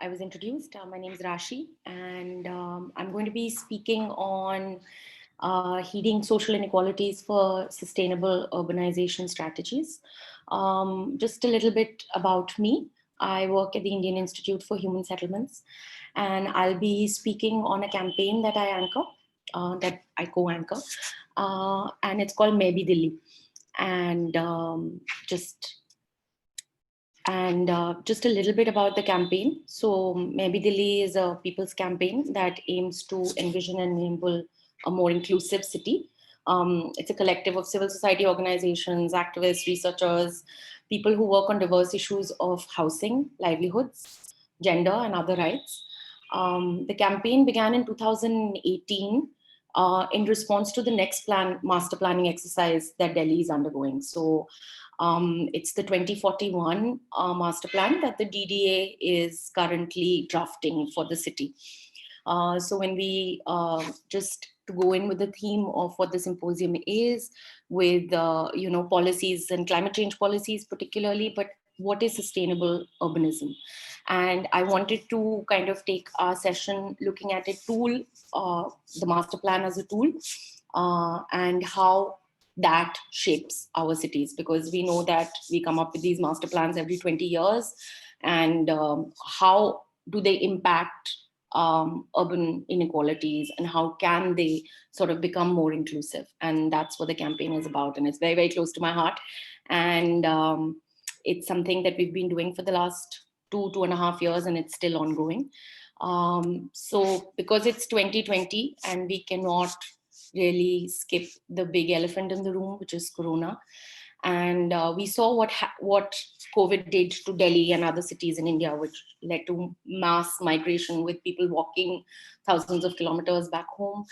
I was introduced. My name is Rashee, and I'm going to be speaking on heeding social inequalities for sustainable urbanization strategies. Just a little bit about me. I work at the Indian Institute for Human Settlements, and I'll be speaking on a campaign that I anchor, that I co-anchor, and it's called Maybe Delhi. And just a little bit about the campaign. So Maybe Delhi is a people's campaign that aims to envision and enable a more inclusive city. It's a collective of civil society organizations, activists, researchers, people who work on diverse issues of housing, livelihoods, gender, and other rights. The campaign began in 2018 in response to the next master planning exercise that Delhi is undergoing. So it's the 2041 master plan that the DDA is currently drafting for the city. So when we just to go in with the theme of what the symposium is, with policies and climate change policies particularly, but what is sustainable urbanism? And I wanted to kind of take our session looking at a tool, the master plan as a tool, and how that shapes our cities, because we know that we come up with these master plans every 20 years, and how do they impact urban inequalities, and how can they sort of become more inclusive? And that's what the campaign is about, and it's very, very close to my heart. And it's something that we've been doing for the last 2.5 years, and it's still ongoing. So because it's 2020 and we cannot really skip the big elephant in the room, which is Corona. And we saw what COVID did to Delhi and other cities in India, which led to mass migration with people walking thousands of kilometers back home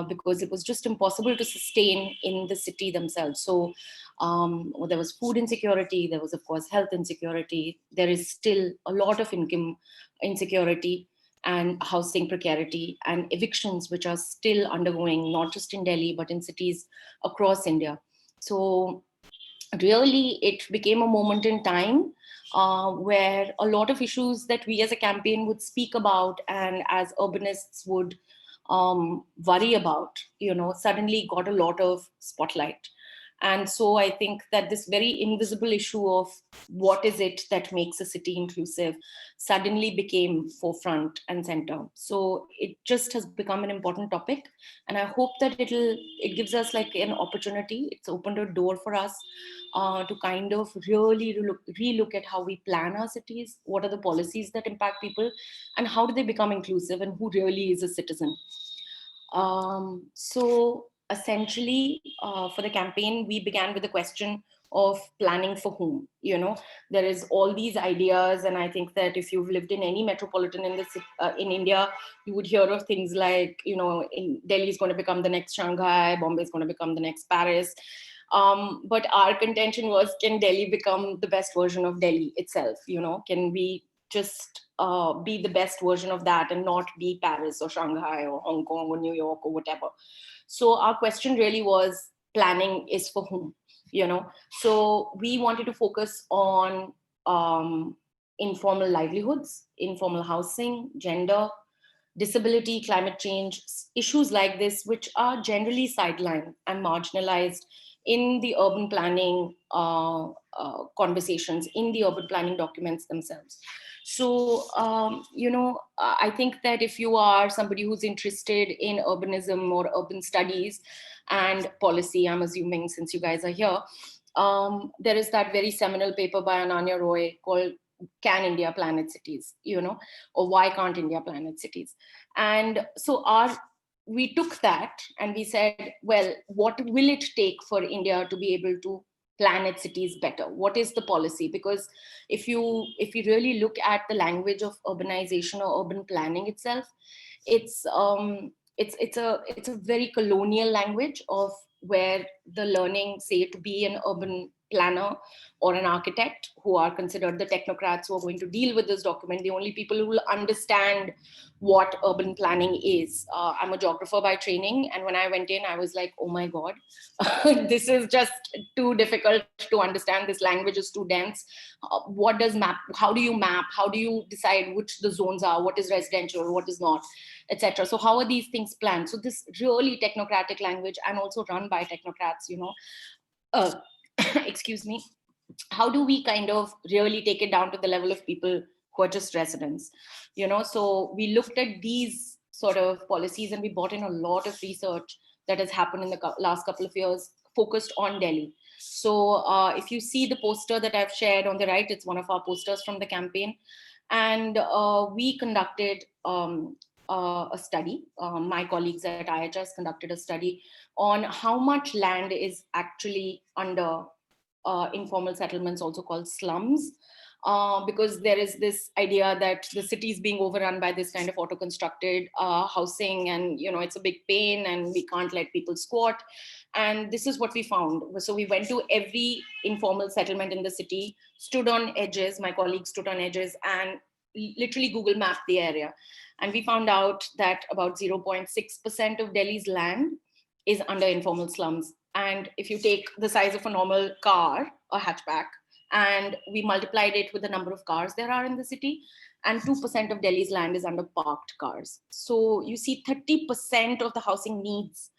because it was just impossible to sustain in the city themselves. So there was food insecurity, there was, of course, health insecurity. There is still a lot of income insecurity and housing precarity and evictions, which are still undergoing, not just in Delhi, but in cities across India. So really, it became a moment in time where a lot of issues that we as a campaign would speak about and as urbanists would worry about, suddenly got a lot of spotlight. And so I think that this very invisible issue of what is it that makes a city inclusive suddenly became forefront and center. So it just has become an important topic. And I hope that it gives us like an opportunity. It's opened a door for us to kind of really relook at how we plan our cities, what are the policies that impact people, and how do they become inclusive, and who really is a citizen. So essentially, for the campaign, we began with the question of planning for whom. There is all these ideas, and I think that if you've lived in any metropolitan in India, you would hear of things like, in Delhi is going to become the next Shanghai, Bombay is going to become the next Paris. But our contention was, can Delhi become the best version of Delhi itself? Can we just be the best version of that and not be Paris or Shanghai or Hong Kong or New York or whatever? So our question really was, planning is for whom? So we wanted to focus on informal livelihoods, informal housing, gender, disability, climate change, issues like this, which are generally sidelined and marginalized in the urban planning conversations, in the urban planning documents themselves. So, I think that if you are somebody who's interested in urbanism or urban studies and policy, I'm assuming since you guys are here, there is that very seminal paper by Ananya Roy called Can India Plan Its Cities, or Why Can't India Plan Its Cities? And so we took that and we said, well, what will it take for India to be able to plan its cities better? What is the policy? Because if you really look at the language of urbanization or urban planning itself, it's a very colonial language of where the learning, say, to be an urban planner or an architect who are considered the technocrats who are going to deal with this document, the only people who will understand what urban planning is. I'm a geographer by training, and when I went in, I was like, oh my God, this is just too difficult to understand. This language is too dense. What does map? How do you map? How do you decide which the zones are? What is residential? What is not? Etc. So how are these things planned? So this really technocratic language, and also run by technocrats, uh, excuse me, how do we kind of really take it down to the level of people who are just residents? So we looked at these sort of policies, and we brought in a lot of research that has happened in the last couple of years focused on Delhi. So if you see the poster that I've shared on the right, it's one of our posters from the campaign. And we conducted a study. My colleagues at IIHS conducted a study on how much land is actually under informal settlements, also called slums, because there is this idea that the city is being overrun by this kind of auto-constructed housing, and it's a big pain, and we can't let people squat. And this is what we found. So we went to every informal settlement in the city, stood on edges, my colleagues stood on edges, and literally Google mapped the area. And we found out that about 0.6% of Delhi's land is under informal slums. And if you take the size of a normal car, a hatchback, and we multiplied it with the number of cars there are in the city, and 2% of Delhi's land is under parked cars. So you see 30% of the housing needs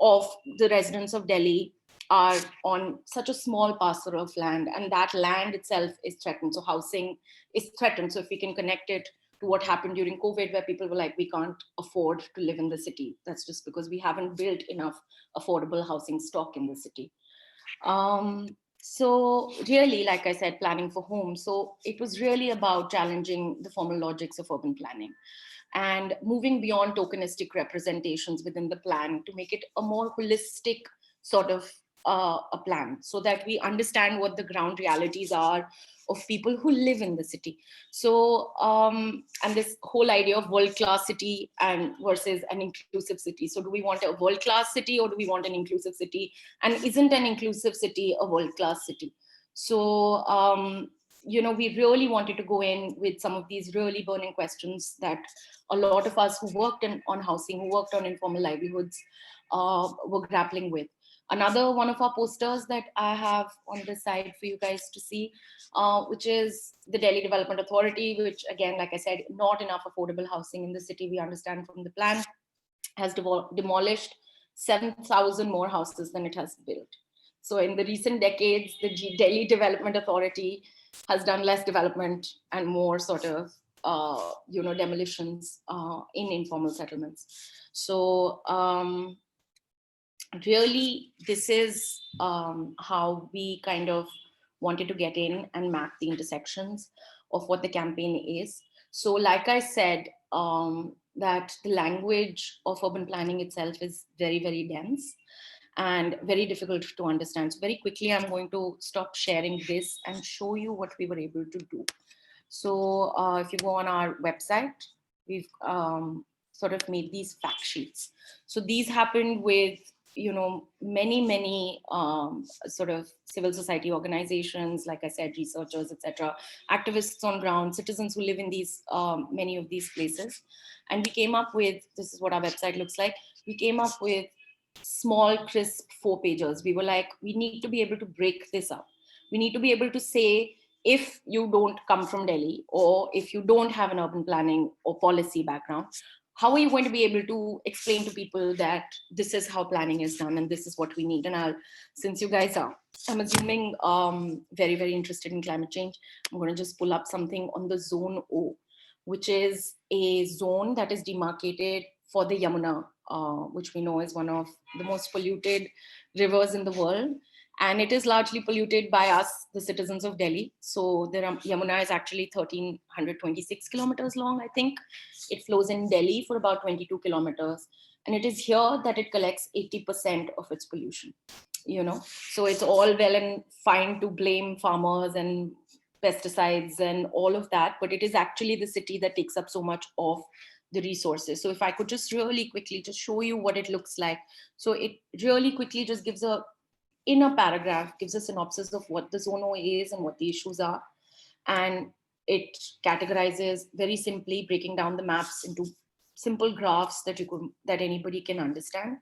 of the residents of Delhi are on such a small parcel of land, and that land itself is threatened. So housing is threatened. So if we can connect it to what happened during COVID, where people were like, we can't afford to live in the city. That's just because we haven't built enough affordable housing stock in the city. So really, like I said, planning for homes. So it was really about challenging the formal logics of urban planning and moving beyond tokenistic representations within the plan to make it a more holistic sort of a plan, so that we understand what the ground realities are of people who live in the city. So, and this whole idea of world-class city and versus an inclusive city. So do we want a world-class city, or do we want an inclusive city? And isn't an inclusive city a world-class city? So, we really wanted to go in with some of these really burning questions that a lot of us who worked on housing, who worked on informal livelihoods, were grappling with. Another one of our posters that I have on this side for you guys to see, which is the Delhi Development Authority, which again, like I said, not enough affordable housing in the city, we understand from the plan, has demolished 7,000 more houses than it has built. So in the recent decades, the Delhi Development Authority has done less development and more sort of, demolitions in informal settlements. So really, this is how we kind of wanted to get in and map the intersections of what the campaign is. So like I said, that the language of urban planning itself is very, very dense and very difficult to understand. So very quickly, I'm going to stop sharing this and show you what we were able to do. So if you go on our website, we've sort of made these fact sheets. So these happened with many sort of civil society organizations, like I said, researchers, etc., activists on ground, citizens who live in these many of these places. And we came up with, this is what our website looks like. We came up with small, crisp 4-pagers. We were like, we need to be able to break this up. We need to be able to say, if you don't come from Delhi, or if you don't have an urban planning or policy background, how are you going to be able to explain to people that this is how planning is done and this is what we need? And since you guys are, I'm assuming, very, very interested in climate change, I'm going to just pull up something on the Zone O, which is a zone that is demarcated for the Yamuna, which we know is one of the most polluted rivers in the world. And it is largely polluted by us, the citizens of Delhi. So the Yamuna is actually 1,326 kilometers long, I think. It flows in Delhi for about 22 kilometers. And it is here that it collects 80% of its pollution. So it's all well and fine to blame farmers and pesticides and all of that, but it is actually the city that takes up so much of the resources. So if I could just really quickly just show you what it looks like. So it really quickly just gives a in a paragraph, gives a synopsis of what the Zone O is and what the issues are. And it categorizes very simply, breaking down the maps into simple graphs that anybody can understand.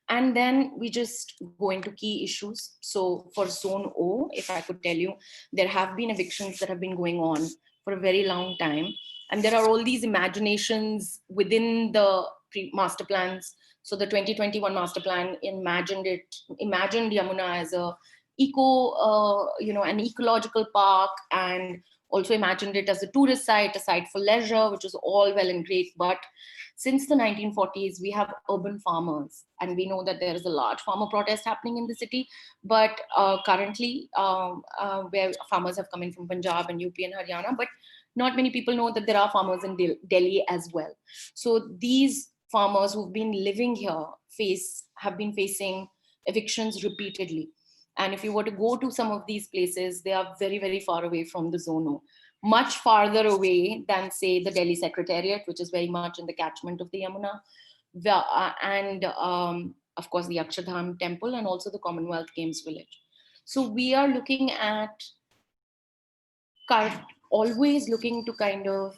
And then we just go into key issues. So for Zone O, if I could tell you, there have been evictions that have been going on for a very long time. And there are all these imaginations within the master plans. So the 2021 master plan imagined Yamuna as a an ecological park, and also imagined it as a tourist site, a site for leisure, which is all well and great. But since the 1940s, we have urban farmers, and we know that there is a large farmer protest happening in the city. But currently, where farmers have come in from Punjab and UP and Haryana, but not many people know that there are farmers in Delhi as well. So these farmers who've been living here have been facing evictions repeatedly. And if you were to go to some of these places, they are very, very far away from the Zone O, much farther away than, say, the Delhi Secretariat, which is very much in the catchment of the Yamuna, and of course the Akshardham Temple, and also the Commonwealth Games Village. So we are looking at always looking to kind of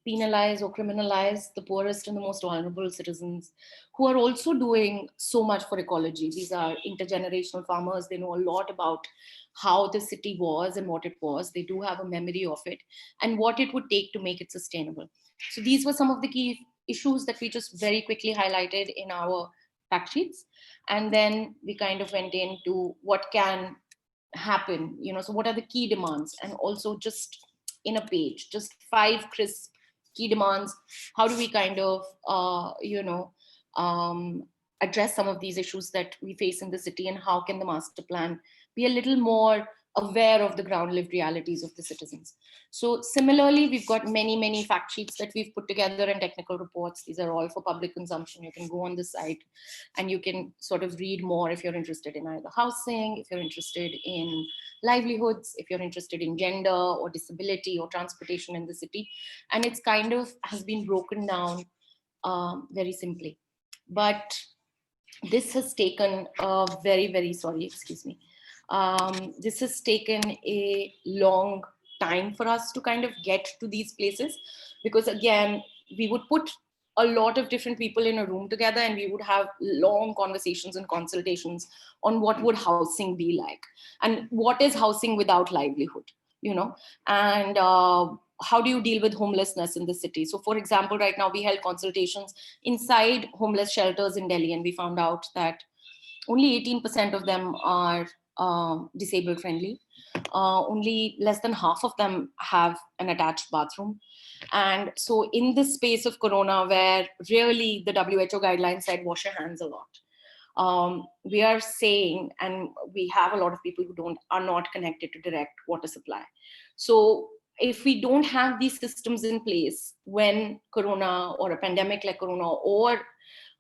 penalize or criminalize the poorest and the most vulnerable citizens who are also doing so much for ecology. These are intergenerational farmers. They know a lot about how the city was and what it was. They do have a memory of it and what it would take to make it sustainable. So these were some of the key issues that we just very quickly highlighted in our fact sheets. And then we kind of went into what can happen, so what are the key demands, and also just in a page, just 5 crisp key demands. How do we kind of address some of these issues that we face in the city, and how can the master plan be a little more aware of the ground lived realities of the citizens? So similarly, we've got many fact sheets that we've put together and technical reports. These are all for public consumption. You can go on the site and you can sort of read more if you're interested in either housing, if you're interested in livelihoods, if you're interested in gender or disability or transportation in the city. And it's kind of has been broken down very simply. But this has taken a this has taken a long time for us to kind of get to these places, because again, we would put a lot of different people in a room together and we would have long conversations and consultations on what would housing be like, and what is housing without livelihood, and how do you deal with homelessness in the city? So for example, right now we held consultations inside homeless shelters in Delhi, and we found out that only 18% of them are disabled friendly. Only less than half of them have an attached bathroom. And so in this space of Corona, where really the WHO guidelines said wash your hands a lot, we are saying, and we have a lot of people who are not connected to direct water supply. So if we don't have these systems in place when Corona or a pandemic like Corona, or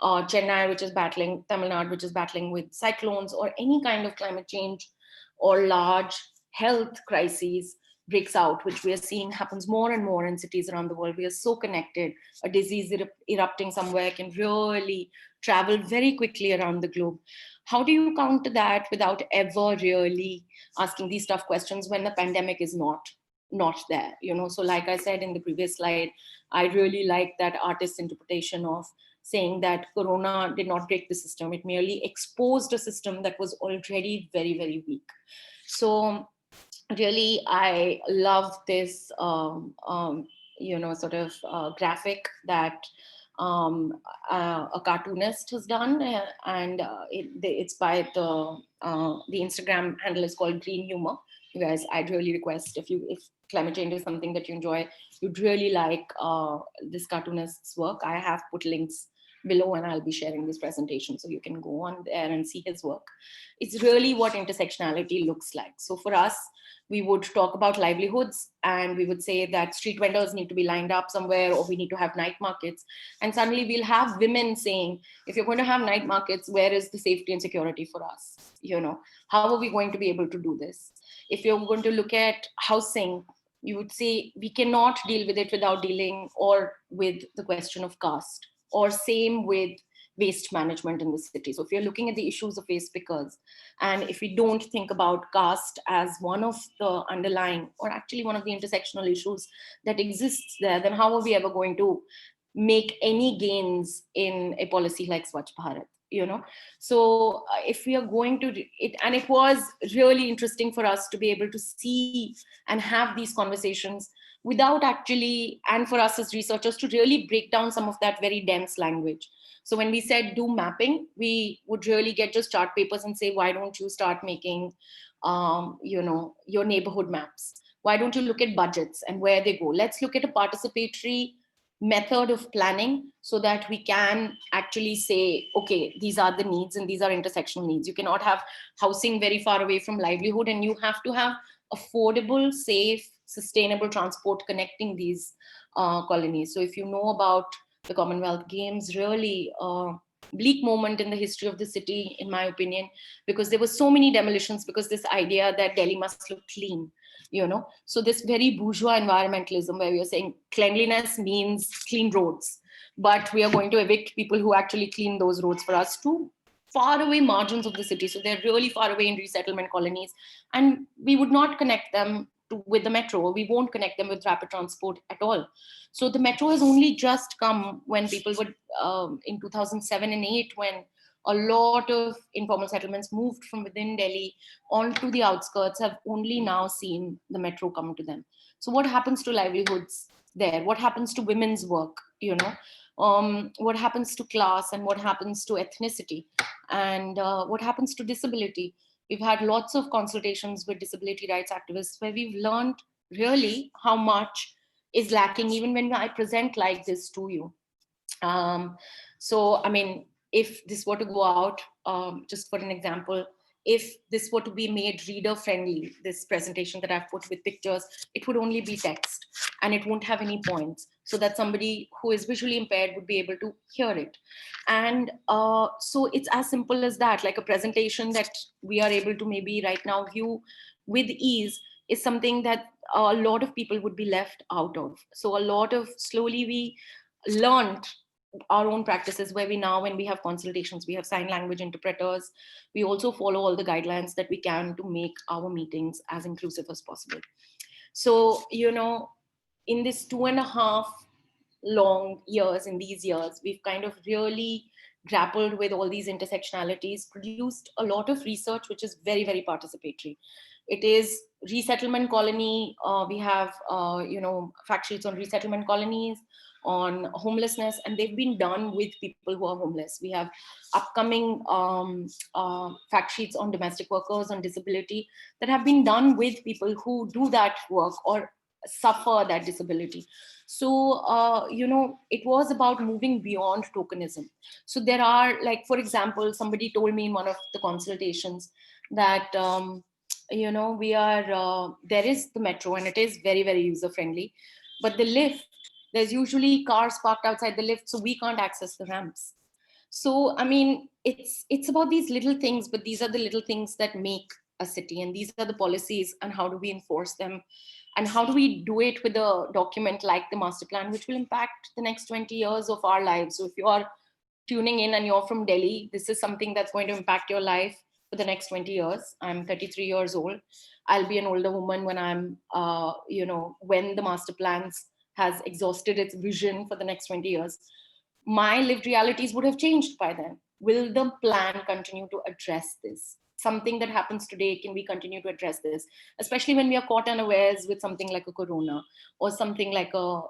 Chennai, which is battling, Tamil Nadu, which is battling with cyclones, or any kind of climate change or large health crises breaks out, which we are seeing happens more and more in cities around the world. We are so connected. A disease erupting somewhere can really travel very quickly around the globe. How do you counter that without ever really asking these tough questions when the pandemic is not there? So like I said in the previous slide, I really like that artist's interpretation of saying that Corona did not break the system. It merely exposed a system that was already very, very weak. So really, I love this, graphic that a cartoonist has done, and it's by the Instagram handle is called Green Humor. You guys, I'd really request if climate change is something that you enjoy, you'd really like this cartoonist's work. I have put links below, and I'll be sharing this presentation so you can go on there and see his work. It's really what intersectionality looks like. So for us, we would talk about livelihoods, and we would say that street vendors need to be lined up somewhere, or we need to have night markets. And suddenly we'll have women saying, if you're going to have night markets, where is the safety and security for us? How are we going to be able to do this? If you're going to look at housing, you would say we cannot deal with it without dealing or with the question of caste, or same with waste management in the city. So if you're looking at the issues of waste pickers, and if we don't think about caste as one of the underlying, or actually one of the intersectional issues that exists there, then how are we ever going to make any gains in a policy like Swachh Bharat? So if we are going to it, and it was really interesting for us to be able to see and have these conversations without actually, and for us as researchers to really break down some of that very dense language. So when we said do mapping, we would really get just chart papers and say, why don't you start making your neighborhood maps? Why don't you look at budgets and where they go? Let's look at a participatory method of planning so that we can actually say, okay, these are the needs and these are intersectional needs. You cannot have housing very far away from livelihood, and you have to have affordable, safe, sustainable transport connecting these colonies. So if you know about the Commonwealth Games, really bleak moment in the history of the city, in my opinion, because there were so many demolitions, because this idea that Delhi must look clean. So this very bourgeois environmentalism where we are saying cleanliness means clean roads, but we are going to evict people who actually clean those roads for us to far away margins of the city. So they're really far away in resettlement colonies, and we would not connect them with the metro. We won't connect them with rapid transport at all. So the metro has only just come when people would, in 2007 and 8, when a lot of informal settlements moved from within Delhi onto the outskirts, have only now seen the metro come to them. So what happens to livelihoods there? What happens to women's work? What happens to class, and what happens to ethnicity, and what happens to disability? We've had lots of consultations with disability rights activists where we've learned really how much is lacking, even when I present like this to you. So, I mean, if this were to go out, just for an example, if this were to be made reader friendly, this presentation that I've put with pictures, it would only be text and it won't have any points, so that somebody who is visually impaired would be able to hear it. And so it's as simple as that, like a presentation that we are able to maybe right now view with ease is something that a lot of people would be left out of. So a lot of, slowly we learned our own practices where we now, when we have consultations, we have sign language interpreters. We also follow all the guidelines that we can to make our meetings as inclusive as possible. So, in this 2.5 long years, in these years, we've kind of really grappled with all these intersectionalities, produced a lot of research, which is very, very participatory. It is resettlement colony. We have, fact sheets on resettlement colonies, on homelessness, and they've been done with people who are homeless. We have upcoming fact sheets on domestic workers, on disability, that have been done with people who do that work or suffer that disability. So, it was about moving beyond tokenism. So there are, like, for example, somebody told me in one of the consultations that, we are, there is the metro and it is very, very user friendly, but the lift, there's usually cars parked outside the lift, so we can't access the ramps. So, I mean, it's about these little things, but these are the little things that make a city, and these are the policies, and how do we enforce them, and how do we do it with a document like the master plan, which will impact the next 20 years of our lives. So if you are tuning in and you're from Delhi, this is something that's going to impact your life for the next 20 years. I'm 33 years old. I'll be an older woman when I'm, when the master plans has exhausted its vision for the next 20 years. My lived realities would have changed by then. Will the plan continue to address this? Something that happens today, can we continue to address this? Especially when we are caught unawares with something like a corona or something like a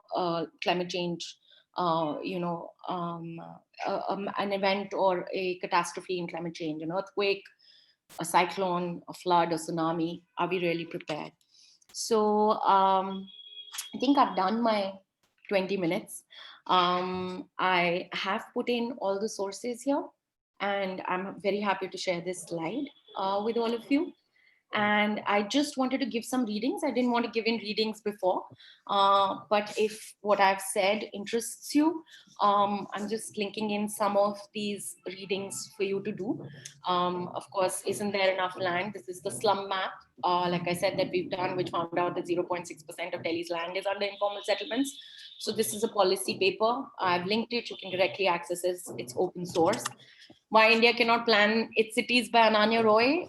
climate change, an event or a catastrophe in climate change, an earthquake, a cyclone, a flood, a tsunami. Are we really prepared? So I think I've done my 20 minutes. I have put in all the sources here, and I'm very happy to share this slide with all of you. And I just wanted to give some readings. I didn't want to give in readings before, but if what I've said interests you, I'm just linking in some of these readings for you to do. Of course, Isn't There Enough Land? This is the slum map, like I said, that we've done, which found out that 0.6% of Delhi's land is under informal settlements. So this is a policy paper. I've linked it. You can directly access it. It's open source. Why India Cannot Plan Its Cities by Ananya Roy.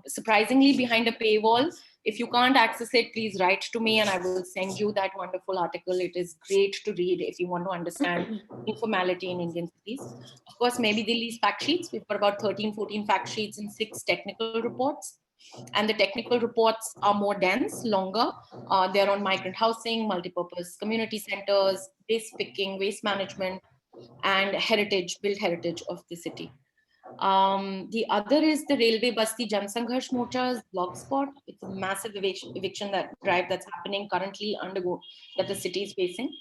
Surprisingly, behind a paywall. If you can't access it, please write to me and I will send you that wonderful article. It is great to read if you want to understand informality in Indian cities. Of course, maybe Delhi's fact sheets. We've got about 13, 14 fact sheets and 6 technical reports. And the technical reports are more dense, longer. They're on migrant housing, multipurpose community centers, waste picking, waste management, and built heritage of the city. The other is the Railway Basti Jansangharsh Morcha's blogspot. It's a massive eviction drive that's happening currently that the city is facing.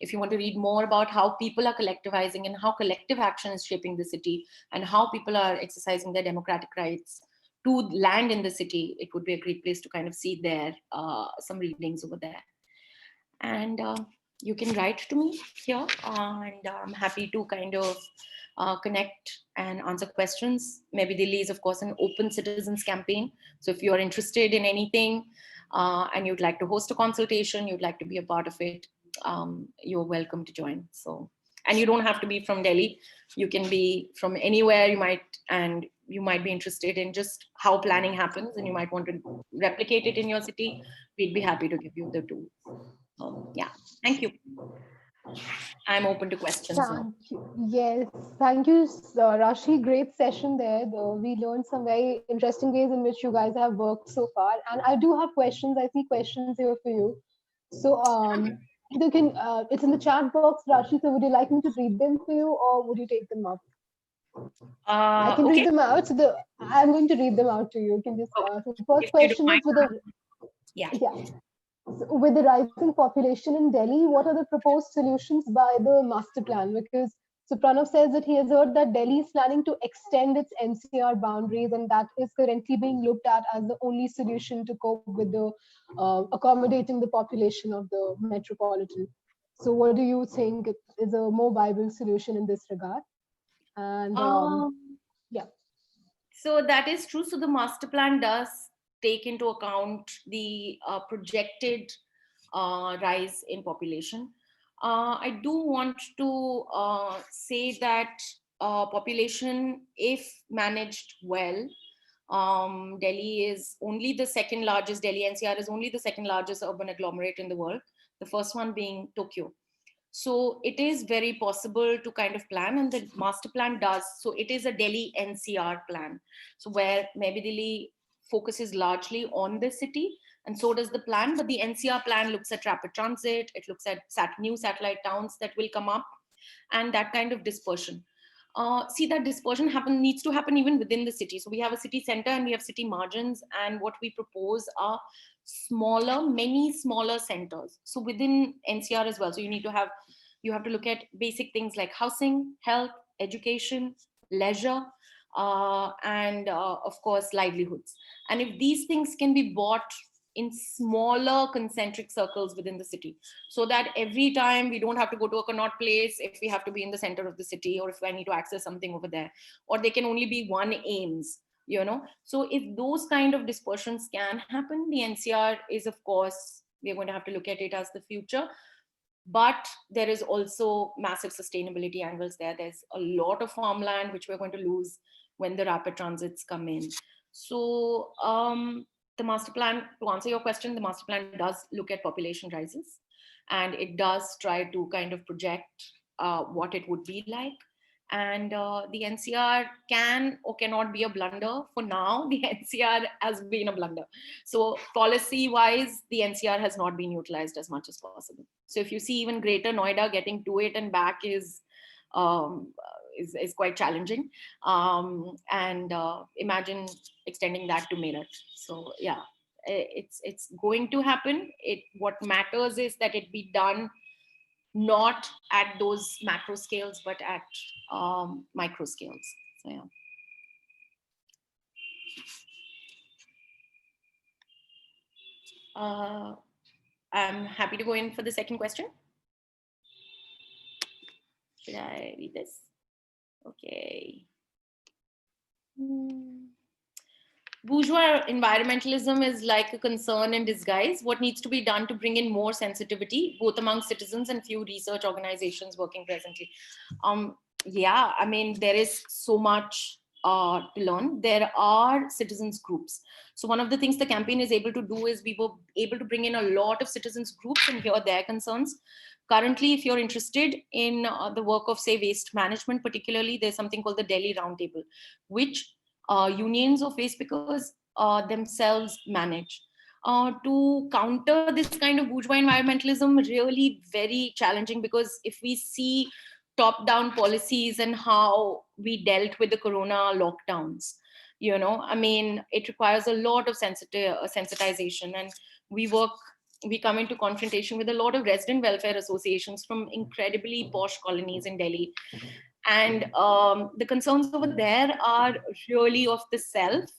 If you want to read more about how people are collectivizing and how collective action is shaping the city and how people are exercising their democratic rights to land in the city, it would be a great place to kind of see some readings over there. And you can write to me here, and I'm happy to kind of connect and answer questions. Maybe Delhi is, of course, an open citizens campaign. So if you're interested in anything and you'd like to host a consultation, you'd like to be a part of it, you're welcome to join. So, and you don't have to be from Delhi. You can be from anywhere you might be interested in just how planning happens and you might want to replicate it in your city. We'd be happy to give you the tools. Yeah, thank you. I'm open to questions now. Yes, thank you, Rashee. Great session there. We learned some very interesting ways in which you guys have worked so far. And I do have questions. I see questions here for you. So you can, it's in the chat box, Rashee. So would you like me to read them for you or would you take them up? I can read them out. So I'm going to read them out to you. You can just, so the first question is with the rising population in Delhi, what are the proposed solutions by the master plan? Because so Pranav says that he has heard that Delhi is planning to extend its NCR boundaries, and that is currently being looked at as the only solution to cope with the accommodating the population of the metropolitan. So, what do you think is a more viable solution in this regard? And yeah. So that is true. So the master plan does take into account the projected rise in population. I do want to say that population, if managed well, Delhi is only the second largest, Delhi NCR is only the second largest urban agglomerate in the world, the first one being Tokyo. So it is very possible to kind of plan, and the master plan does. So it is a Delhi NCR plan. So where maybe Delhi focuses largely on the city, and so does the plan. But the NCR plan looks at rapid transit, it looks at new satellite towns that will come up, and that kind of dispersion. See, that dispersion needs to happen even within the city. So we have a city center and we have city margins, and what we propose are many smaller centers. So within NCR as well. So you have to look at basic things like housing, health, education, leisure, and of course livelihoods. And if these things can be bought in smaller concentric circles within the city, so that every time we don't have to go to a Connaught Place if we have to be in the center of the city, or if I need to access something over there, or they can only be one Ames, So if those kind of dispersions can happen, the NCR is, of course, we're going to have to look at it as the future. But there is also massive sustainability angles there. There's a lot of farmland which we're going to lose when the rapid transits come in. So the master plan, to answer your question, the master plan does look at population rises, and it does try to kind of project what it would be like. And the NCR can or cannot be a blunder. For now, the NCR has been a blunder. So policy-wise, the NCR has not been utilized as much as possible. So if you see even Greater Noida, getting to it and back is quite challenging. And imagine extending that to Meerut. So yeah, it's going to happen. What matters is that it be done not at those macro scales, but at micro scales. So yeah. I'm happy to go in for the second question. Should I read this? Okay. Bourgeois environmentalism is like a concern in disguise. What needs to be done to bring in more sensitivity, both among citizens and few research organizations working presently? Yeah, I mean, there is so much to learn. There are citizens groups. So one of the things the campaign is able to do is we were able to bring in a lot of citizens groups and hear their concerns. Currently, if you're interested in the work of, say, waste management, particularly, there's something called the Delhi Roundtable, which unions of waste pickers themselves manage. To counter this kind of bourgeois environmentalism, really very challenging, because if we see top-down policies and how we dealt with the corona lockdowns, I mean, it requires a lot of sensitization, and we work we come into confrontation with a lot of resident welfare associations from incredibly posh colonies in Delhi. And the concerns over there are really of the self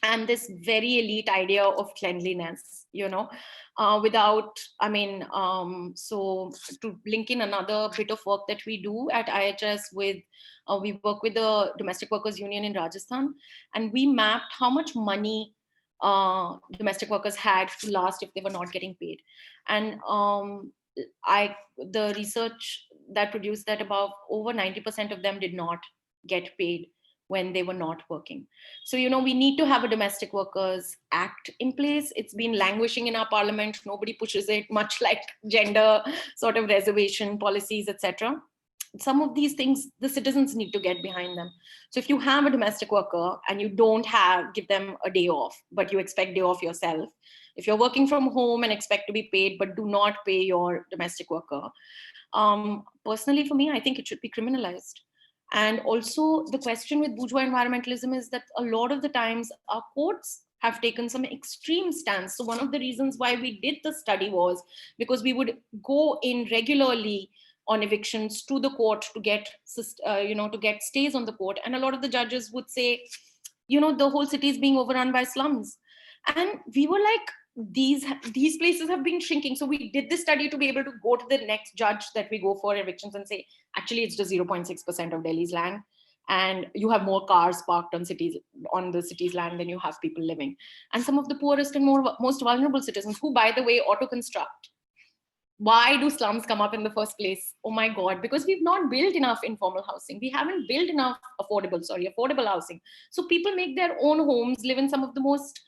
and this very elite idea of cleanliness, without, I mean, so to link in another bit of work that we do at IIHS with, we work with the Domestic Workers Union in Rajasthan, and we mapped how much money domestic workers had to last if they were not getting paid. And the research that produced that about over 90% of them did not get paid when they were not working. So, we need to have a Domestic Workers Act in place. It's been languishing in our parliament. Nobody pushes it, much like gender sort of reservation policies, etc. Some of these things, the citizens need to get behind them. So if you have a domestic worker and you don't give them a day off, but you expect day off yourself, if you're working from home and expect to be paid, but do not pay your domestic worker, personally for me, I think it should be criminalized. And also the question with bourgeois environmentalism is that a lot of the times our courts have taken some extreme stance. So one of the reasons why we did the study was because we would go in regularly on evictions to the court to get, to get stays on the court. And a lot of the judges would say, the whole city is being overrun by slums. And we were like, these places have been shrinking. So we did this study to be able to go to the next judge that we go for evictions and say, actually, it's just 0.6% of Delhi's land. And you have more cars parked on the city's land than you have people living. And some of the poorest and most vulnerable citizens, who, by the way, auto-construct. Why do slums come up in the first place? Oh my God, because we've not built enough informal housing. We haven't built enough affordable housing. So people make their own homes, live in some of the most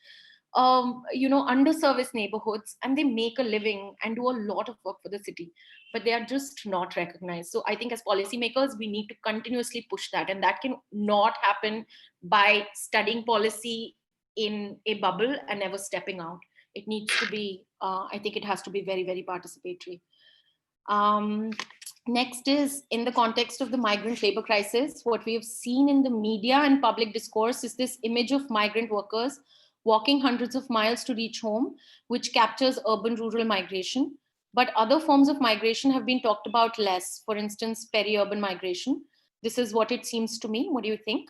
underserviced neighborhoods, and they make a living and do a lot of work for the city, but they are just not recognized. So I think as policymakers, we need to continuously push that. And that can not happen by studying policy in a bubble and never stepping out. It needs to be, I think it has to be very, very participatory. Next is, in the context of the migrant labor crisis, what we have seen in the media and public discourse is this image of migrant workers walking hundreds of miles to reach home, which captures urban-rural migration. But other forms of migration have been talked about less. For instance, periurban migration. This is what it seems to me. What do you think?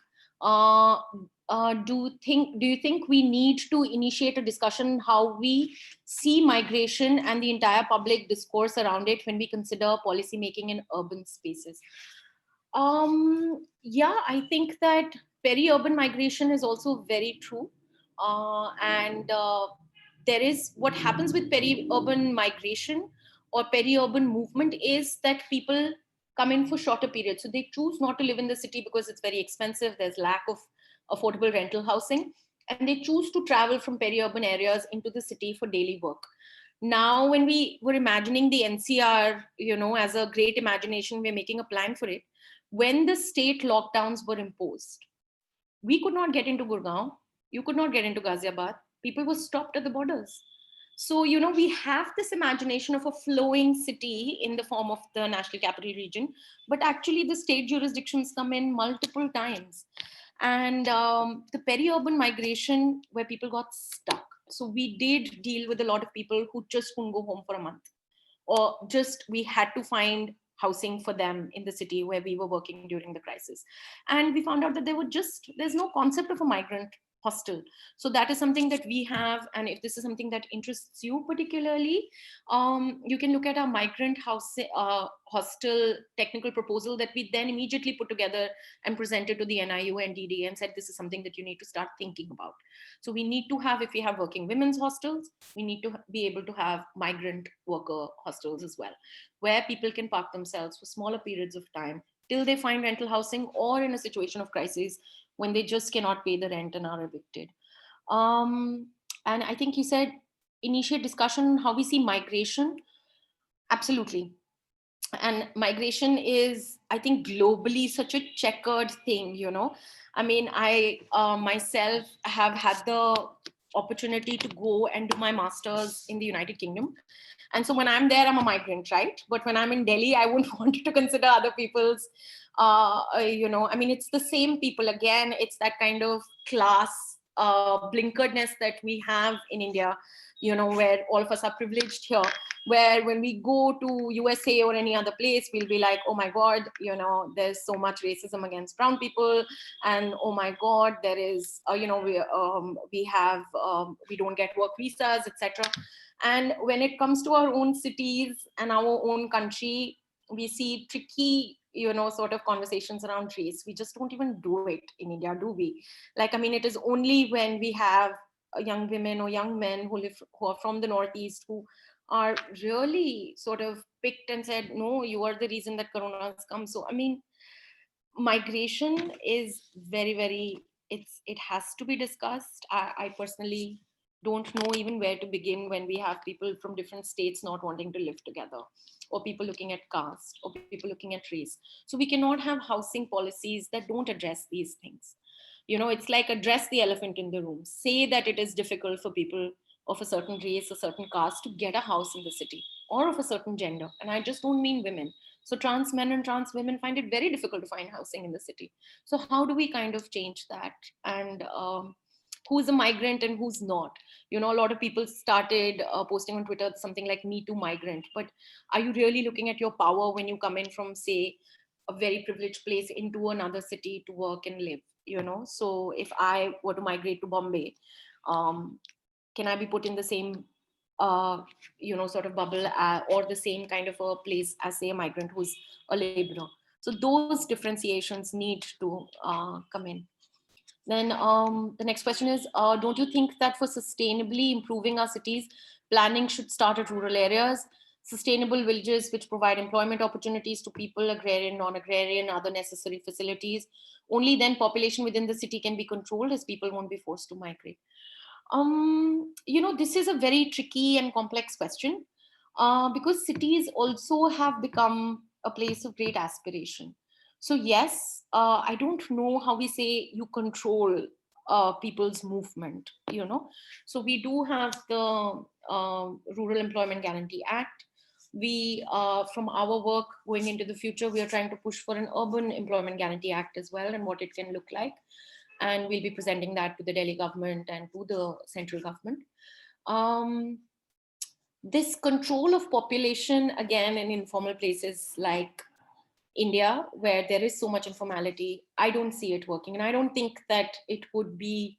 Do you think we need to initiate a discussion how we see migration and the entire public discourse around it when we consider policy making in urban spaces? Yeah, I think that peri-urban migration is also very true. And there is, what happens with peri-urban migration or peri-urban movement is that people come in for shorter periods. So they choose not to live in the city because it's very expensive. There's lack of affordable rental housing. And they choose to travel from peri-urban areas into the city for daily work. Now, when we were imagining the NCR, as a great imagination, we're making a plan for it. When the state lockdowns were imposed, we could not get into Gurgaon. You could not get into Ghaziabad. People were stopped at the borders. So, we have this imagination of a flowing city in the form of the National Capital Region, but actually the state jurisdictions come in multiple times. And the peri-urban migration where people got stuck. So we did deal with a lot of people who just couldn't go home for a month, or just we had to find housing for them in the city where we were working during the crisis. And we found out that there's no concept of a migrant. hostel. So that is something that we have, and if this is something that interests you particularly, you can look at our migrant hostel technical proposal that we then immediately put together and presented to the NIU and DDA and said, this is something that you need to start thinking about. So we need to have, if we have working women's hostels, we need to be able to have migrant worker hostels as well, where people can park themselves for smaller periods of time till they find rental housing, or in a situation of crisis when they just cannot pay the rent and are evicted. And I think you said initiate discussion on how we see migration. Absolutely. And migration is, I think, globally such a checkered thing, you know. I mean, I myself have had the opportunity to go and do my master's in the United Kingdom. And so when I'm there, I'm a migrant, right? But when I'm in Delhi, I wouldn't want to consider other people's, you know, I mean, it's the same people. Again, it's that kind of class blinkeredness that we have in India, you know, where all of us are privileged here, where when we go to USA or any other place, we'll be like, oh my God, you know, there's so much racism against brown people. And oh my God, there is, you know, we don't get work visas, etc. And when it comes to our own cities and our own country, we see tricky, you know, sort of conversations around race. We just don't even do it in India, do we? Like, I mean, it is only when we have young women or young men who are from the Northeast, who are really sort of picked and said, no, you are the reason that Corona has come. So, I mean, migration is very, very, it has to be discussed. I personally don't know even where to begin when we have people from different states not wanting to live together, or people looking at caste, or people looking at race. So we cannot have housing policies that don't address these things. You know, it's like address the elephant in the room. Say that it is difficult for people of a certain race, a certain caste to get a house in the city, or of a certain gender. And I just don't mean women. So trans men and trans women find it very difficult to find housing in the city. So how do we kind of change that? And who's a migrant and who's not? You know, a lot of people started posting on Twitter something like "Me Too Migrant," but are you really looking at your power when you come in from, say, a very privileged place into another city to work and live? You know, so if I were to migrate to Bombay, um, can I be put in the same you know, sort of bubble or the same kind of a place as, say, a migrant who's a laborer? So those differentiations need to come in. Then the next question is, don't you think that for sustainably improving our cities, planning should start at rural areas? Sustainable villages which provide employment opportunities to people, agrarian, non-agrarian, other necessary facilities. Only then population within the city can be controlled, as people won't be forced to migrate. You know, this is a very tricky and complex question because cities also have become a place of great aspiration. So yes, I don't know how we say you control people's movement, you know. So we do have the Rural Employment Guarantee Act. We, from our work going into the future, we are trying to push for an Urban Employment Guarantee Act as well, and what it can look like. And we'll be presenting that to the Delhi government and to the central government. Um, this control of population, again, in informal places like India, where there is so much informality, I don't see it working. And I don't think that it would be,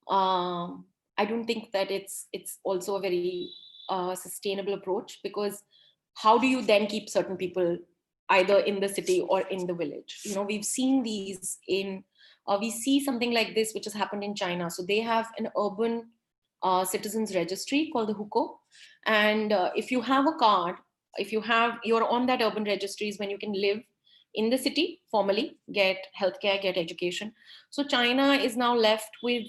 I don't think that it's also a very sustainable approach, because how do you then keep certain people either in the city or in the village? You know, we've seen these in, we see something like this, which has happened in China. So they have an urban citizens registry called the Hukou. And if you have a card, if you're on that urban registry is when you can live in the city formally, get healthcare, get education. So China is now left with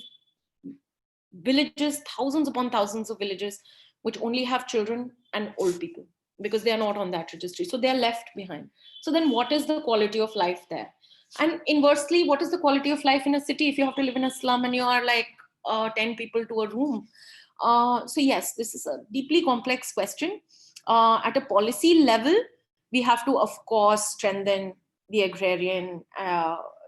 villages, thousands upon thousands of villages, which only have children and old people, because they are not on that registry. So they're left behind. So then what is the quality of life there? And inversely, what is the quality of life in a city if you have to live in a slum and you are like 10 people to a room? So yes, this is a deeply complex question. At a policy level, we have to, of course, strengthen the agrarian,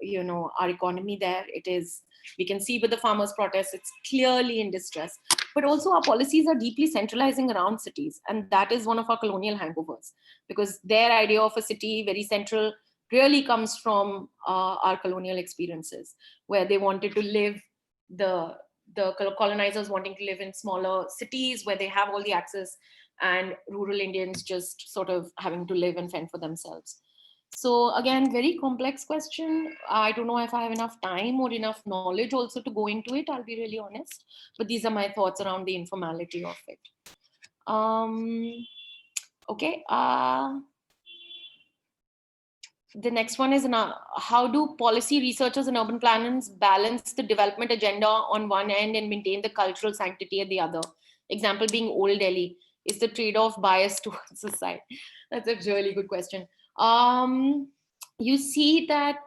you know, our economy there. It is, we can see with the farmers' protests, it's clearly in distress. But also our policies are deeply centralizing around cities. And that is one of our colonial hangovers, because their idea of a city, very central, really comes from our colonial experiences, where they wanted to live the colonizers wanting to live in smaller cities where they have all the access, and rural Indians just sort of having to live and fend for themselves. So again, very complex question. I don't know if I have enough time or enough knowledge also to go into it, I'll be really honest. But these are my thoughts around the informality of it. Okay. The next one is, how do policy researchers and urban planners balance the development agenda on one end and maintain the cultural sanctity at the other? Example being Old Delhi. Is the trade-off biased towards the side? That's a really good question. You see that,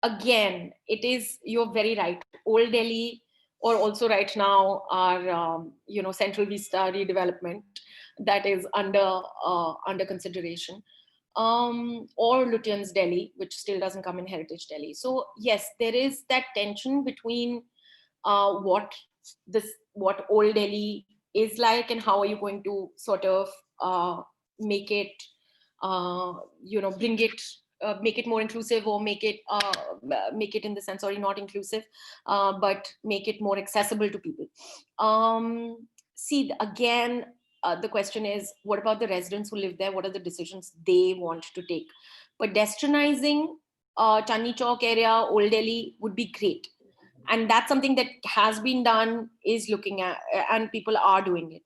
again, it is, you're very right. Old Delhi, or also right now, our Central Vista redevelopment that is under consideration, or Lutyens Delhi, which still doesn't come in Heritage Delhi. So yes, there is that tension between what Old Delhi is like, and how are you going to sort of make it, bring it, make it more inclusive, or make it in the sense, sorry, not inclusive, but make it more accessible to people. See, again, the question is, what about the residents who live there? What are the decisions they want to take? Pedestrianizing Chandni Chowk area, Old Delhi would be great. And that's something that has been done, is looking at, and people are doing it.